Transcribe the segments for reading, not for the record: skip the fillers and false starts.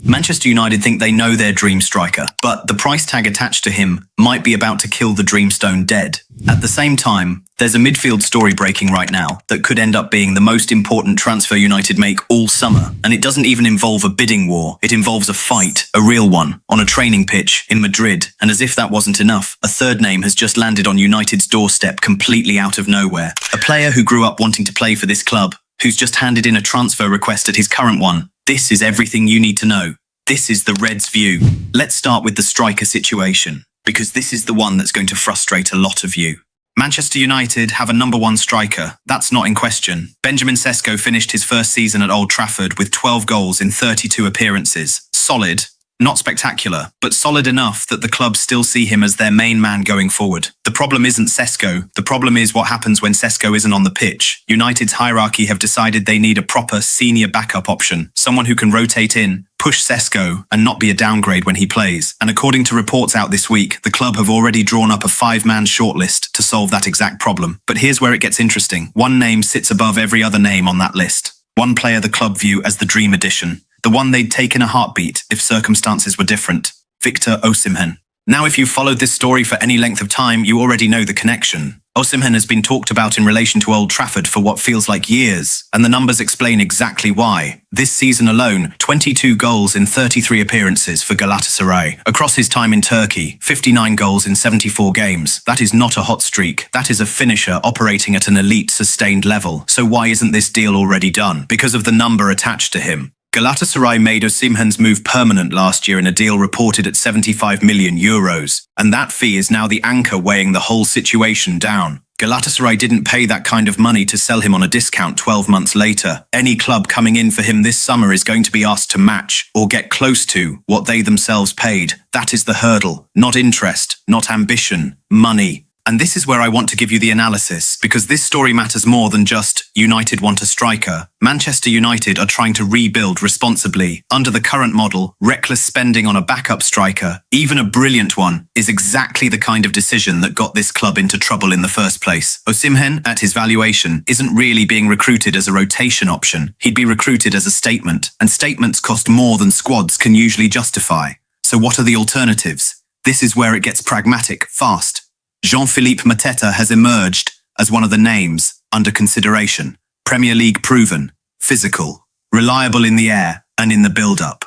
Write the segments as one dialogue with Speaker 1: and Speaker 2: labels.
Speaker 1: Manchester United think they know their dream striker, but the price tag attached to him might be about to kill the dreamstone dead. At the same time, there's a midfield story breaking right now that could end up being the most important transfer United make all summer. And it doesn't even involve a bidding war. It involves a fight, a real one, on a training pitch in Madrid. And as if that wasn't enough, a third name has just landed on United's doorstep completely out of nowhere. A player who grew up wanting to play for this club, who's just handed in a transfer request at his current one. This is everything you need to know. This is the Reds' view. Let's start with the striker situation, because this is the one that's going to frustrate a lot of you. Manchester United have a number one striker. That's not in question. Benjamin Sesko finished his first season at Old Trafford with 12 goals in 32 appearances. Solid. Not spectacular, but solid enough that the club still see him as their main man going forward. The problem isn't Sesko. The problem is what happens when Sesko isn't on the pitch. United's hierarchy have decided they need a proper senior backup option. Someone who can rotate in, push Sesko, and not be a downgrade when he plays. And according to reports out this week, the club have already drawn up a 5-man shortlist to solve that exact problem. But here's where it gets interesting. One name sits above every other name on that list. One player the club view as the dream addition. The one they'd take in a heartbeat if circumstances were different. Victor Osimhen. Now, if you've followed this story for any length of time, you already know the connection. Osimhen has been talked about in relation to Old Trafford for what feels like years, and the numbers explain exactly why. This season alone, 22 goals in 33 appearances for Galatasaray. Across his time in Turkey, 59 goals in 74 games. That is not a hot streak. That is a finisher operating at an elite sustained level. So why isn't this deal already done? Because of the number attached to him. Galatasaray made Osimhen's move permanent last year in a deal reported at €75 million, and that fee is now the anchor weighing the whole situation down. Galatasaray didn't pay that kind of money to sell him on a discount 12 months later. Any club coming in for him this summer is going to be asked to match or get close to what they themselves paid. That is the hurdle. Not interest, not ambition, money. And this is where I want to give you the analysis, because this story matters more than just United want a striker. Manchester United are trying to rebuild responsibly. Under the current model, reckless spending on a backup striker, even a brilliant one, is exactly the kind of decision that got this club into trouble in the first place. Osimhen, at his valuation, isn't really being recruited as a rotation option. He'd be recruited as a statement, and statements cost more than squads can usually justify. So what are the alternatives? This is where it gets pragmatic, fast. Jean-Philippe Mateta has emerged as one of the names under consideration. Premier League proven, physical, reliable in the air and in the build-up.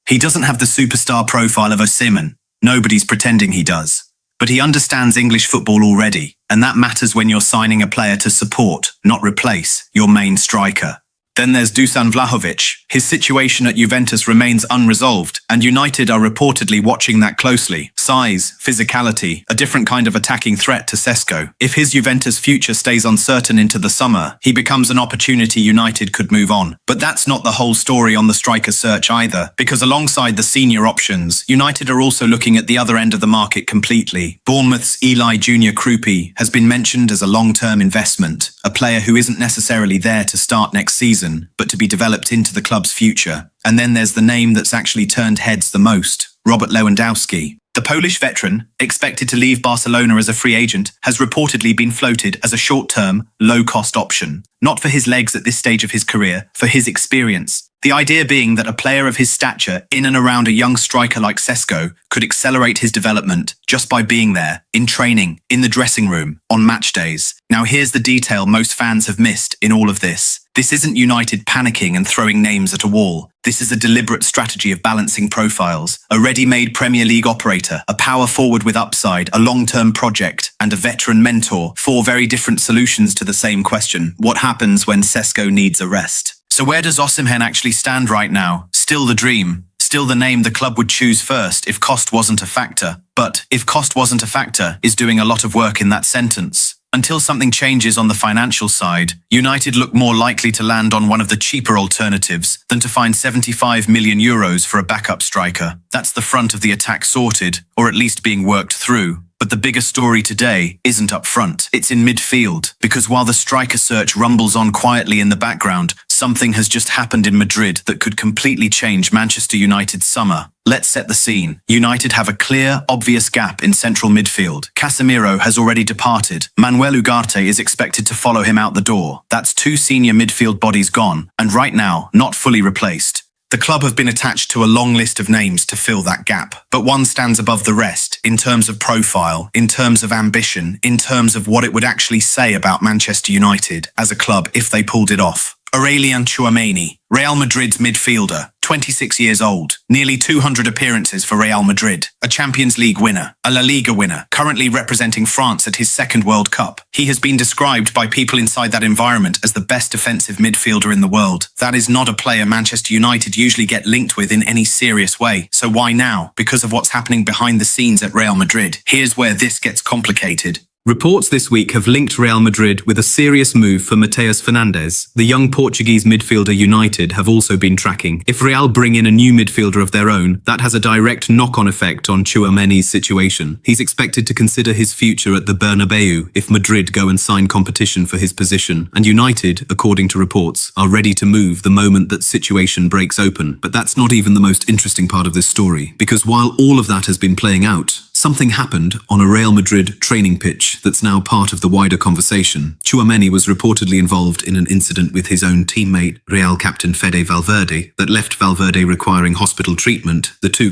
Speaker 1: He doesn't have the superstar profile of Osimhen. Nobody's pretending he does. But he understands English football already, and that matters when you're signing a player to support, not replace, your main striker. Then there's Dusan Vlahović. His situation at Juventus remains unresolved, and United are reportedly watching that closely. Size, physicality, a different kind of attacking threat to Sesko. If his Juventus future stays uncertain into the summer, he becomes an opportunity United could move on. But that's not the whole story on the striker search either, because alongside the senior options, United are also looking at the other end of the market completely. Bournemouth's Eli Junior Kroupi has been mentioned as a long-term investment, a player who isn't necessarily there to start next season, but to be developed into the club's future. And then there's the name that's actually turned heads the most, Robert Lewandowski. The Polish veteran, expected to leave Barcelona as a free agent, has reportedly been floated as a short-term, low-cost option. Not for his legs at this stage of his career, for his experience. The idea being that a player of his stature in and around a young striker like Sesko could accelerate his development just by being there, in training, in the dressing room, on match days. Now here's the detail most fans have missed in all of this. This isn't United panicking and throwing names at a wall. This is a deliberate strategy of balancing profiles. A ready-made Premier League operator, a power forward with upside, a long-term project, and a veteran mentor. 4 very different solutions to the same question. What happens when Sesko needs a rest? So where does Osimhen actually stand right now? Still the dream. Still the name the club would choose first if cost wasn't a factor. But if cost wasn't a factor is doing a lot of work in that sentence. Until something changes on the financial side, United look more likely to land on one of the cheaper alternatives than to find €75 million for a backup striker. That's the front of the attack sorted, or at least being worked through. But the bigger story today isn't up front. It's in midfield, because while the striker search rumbles on quietly in the background, something has just happened in Madrid that could completely change Manchester United's summer. Let's set the scene. United have a clear, obvious gap in central midfield. Casemiro has already departed. Manuel Ugarte is expected to follow him out the door. That's 2 senior midfield bodies gone, and right now, not fully replaced. The club have been attached to a long list of names to fill that gap, but one stands above the rest in terms of profile, in terms of ambition, in terms of what it would actually say about Manchester United as a club if they pulled it off. Aurelien Tchouameni, Real Madrid's midfielder, 26 years old, nearly 200 appearances for Real Madrid, a Champions League winner, a La Liga winner, currently representing France at his second World Cup. He has been described by people inside that environment as the best defensive midfielder in the world. That is not a player Manchester United usually get linked with in any serious way. So why now? Because of what's happening behind the scenes at Real Madrid. Here's where this gets complicated. Reports this week have linked Real Madrid with a serious move for Matheus Fernandes. The young Portuguese midfielder United have also been tracking. If Real bring in a new midfielder of their own, that has a direct knock-on effect on Tchouameni's situation. He's expected to consider his future at the Bernabeu if Madrid go and sign competition for his position. And United, according to reports, are ready to move the moment that situation breaks open. But that's not even the most interesting part of this story, because while all of that has been playing out, something happened on a Real Madrid training pitch that's now part of the wider conversation. Tchouameni was reportedly involved in an incident with his own teammate, Real captain Fede Valverde, that left Valverde requiring hospital treatment. The two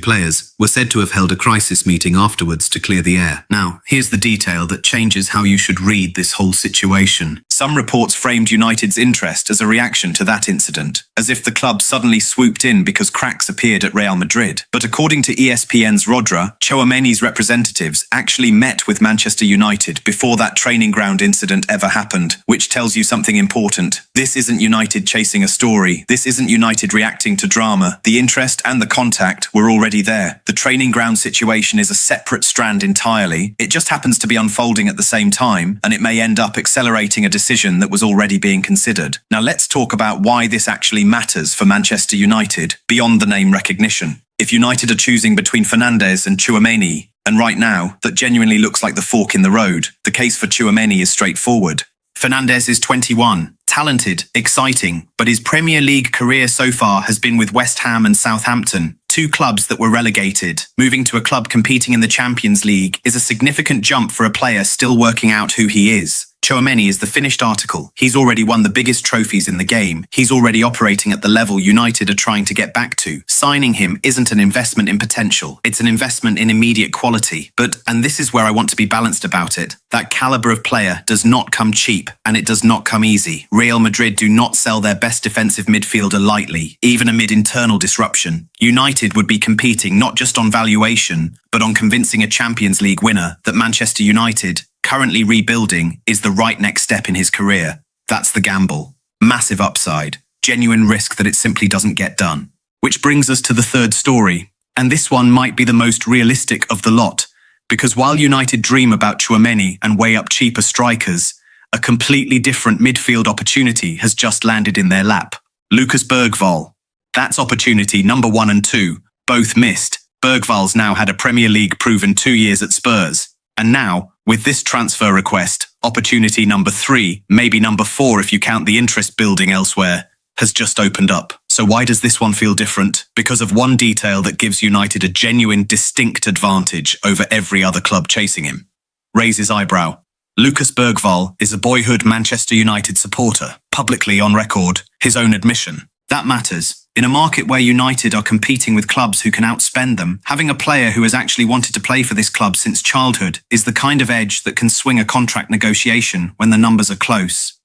Speaker 1: players were said to have held a crisis meeting afterwards to clear the air. Now, here's the detail that changes how you should read this whole situation. Some reports framed United's interest as a reaction to that incident, as if the club suddenly swooped in because cracks appeared at Real Madrid. But according to ESPN's Rodra, Tchouameni's representatives actually met with Manchester United before that training ground incident ever happened, which tells you something important. This isn't United chasing a story. This isn't United reacting to drama. The interest and the contact were already there. The training ground situation is a separate strand entirely. It just happens to be unfolding at the same time, and it may end up accelerating a decision that was already being considered. Now let's talk about why this actually matters for Manchester United, beyond the name recognition. If United are choosing between Fernandes and Tchouameni, and right now, that genuinely looks like the fork in the road, the case for Tchouameni is straightforward. Fernandes is 21, talented, exciting, but his Premier League career so far has been with West Ham and Southampton, two clubs that were relegated. Moving to a club competing in the Champions League is a significant jump for a player still working out who he is. Tchouameni is the finished article. He's already won the biggest trophies in the game. He's already operating at the level United are trying to get back to. Signing him isn't an investment in potential. It's an investment in immediate quality. But, and this is where I want to be balanced about it, that caliber of player does not come cheap, and it does not come easy. Real Madrid do not sell their best defensive midfielder lightly, even amid internal disruption. United would be competing not just on valuation, but on convincing a Champions League winner that Manchester United, currently rebuilding, is the right next step in his career. That's the gamble. Massive upside. Genuine risk that it simply doesn't get done. Which brings us to the third story. And this one might be the most realistic of the lot. Because while United dream about Tchouameni and weigh up cheaper strikers, a completely different midfield opportunity has just landed in their lap. Lucas Bergvall. That's opportunity number 1 and 2, both missed. Bergval's now had a Premier League proven 2 years at Spurs. And now, with this transfer request, opportunity number 3, maybe number 4 if you count the interest building elsewhere, has just opened up. So why does this one feel different? Because of one detail that gives United a genuine, distinct advantage over every other club chasing him. Raise his eyebrow. Lucas Bergvall is a boyhood Manchester United supporter, publicly on record, his own admission. That matters. In a market where United are competing with clubs who can outspend them, having a player who has actually wanted to play for this club since childhood is the kind of edge that can swing a contract negotiation when the numbers are close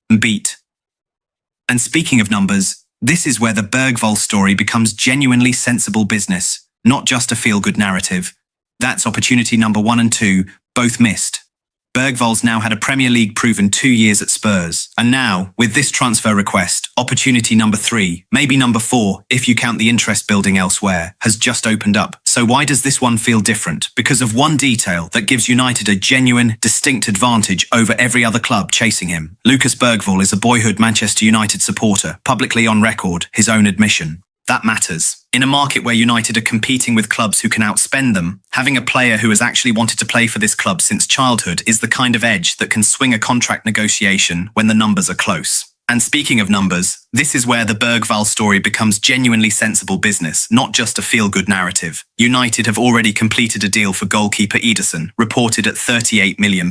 Speaker 1: and beat. And speaking of numbers, this is where the Bergval story becomes genuinely sensible business, not just a feel-good narrative. That's opportunity number 1 and 2, both missed. Bergval's now had a Premier League proven 2 years at Spurs. And now, with this transfer request, opportunity number 3, maybe number 4, if you count the interest building elsewhere, has just opened up. So why does this one feel different? Because of one detail that gives United a genuine, distinct advantage over every other club chasing him. Lucas Bergvall is a boyhood Manchester United supporter, publicly on record, his own admission. That matters. In a market where United are competing with clubs who can outspend them, having a player who has actually wanted to play for this club since childhood is the kind of edge that can swing a contract negotiation when the numbers are close. And speaking of numbers, this is where the Bergval story becomes genuinely sensible business, not just a feel-good narrative. United have already completed a deal for goalkeeper Ederson, reported at £38 million.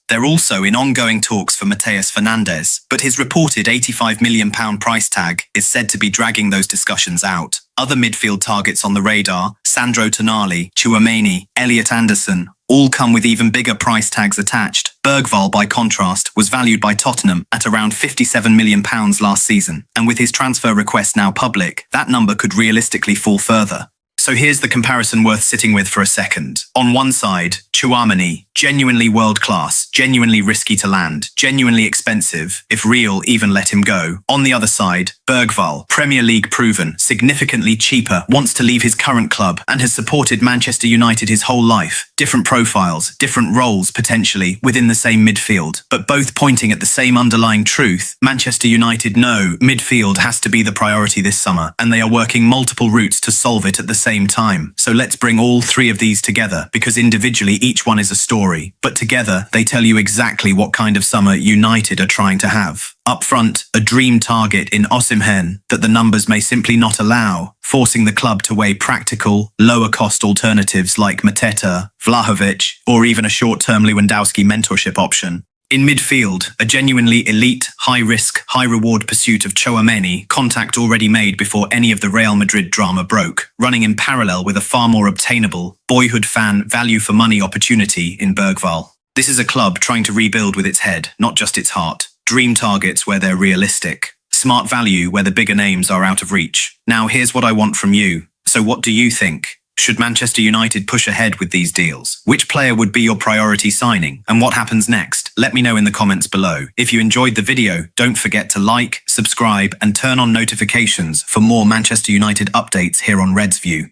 Speaker 1: They're also in ongoing talks for Matheus Fernandes, but his reported £85 million price tag is said to be dragging those discussions out. Other midfield targets on the radar, Sandro Tonali, Tchouameni, Elliot Anderson, all come with even bigger price tags attached. Bergval, by contrast, was valued by Tottenham at around £57 million last season, and with his transfer request now public, that number could realistically fall further. So here's the comparison worth sitting with for a second. On one side, Tchouameni, genuinely world-class, genuinely risky to land, genuinely expensive, if real, even let him go. On the other side, Bergval, Premier League proven, significantly cheaper, wants to leave his current club and has supported Manchester United his whole life. Different profiles, different roles potentially within the same midfield, but both pointing at the same underlying truth. Manchester United know midfield has to be the priority this summer, and they are working multiple routes to solve it at the same time. So let's bring all three of these together, because individually each one is a story, but together they tell you exactly what kind of summer United are trying to have. Up front, a dream target in Osimhen that the numbers may simply not allow, forcing the club to weigh practical, lower-cost alternatives like Mateta, Vlahović, or even a short-term Lewandowski mentorship option. In midfield, a genuinely elite, high-risk, high-reward pursuit of Tchouameni, contact already made before any of the Real Madrid drama broke, running in parallel with a far more obtainable, boyhood fan, value-for-money opportunity in Bergval. This is a club trying to rebuild with its head, not just its heart. Dream targets where they're realistic. Smart value where the bigger names are out of reach. Now here's what I want from you. So what do you think? Should Manchester United push ahead with these deals? Which player would be your priority signing? And what happens next? Let me know in the comments below. If you enjoyed the video, don't forget to like, subscribe, and turn on notifications for more Manchester United updates here on Reds View.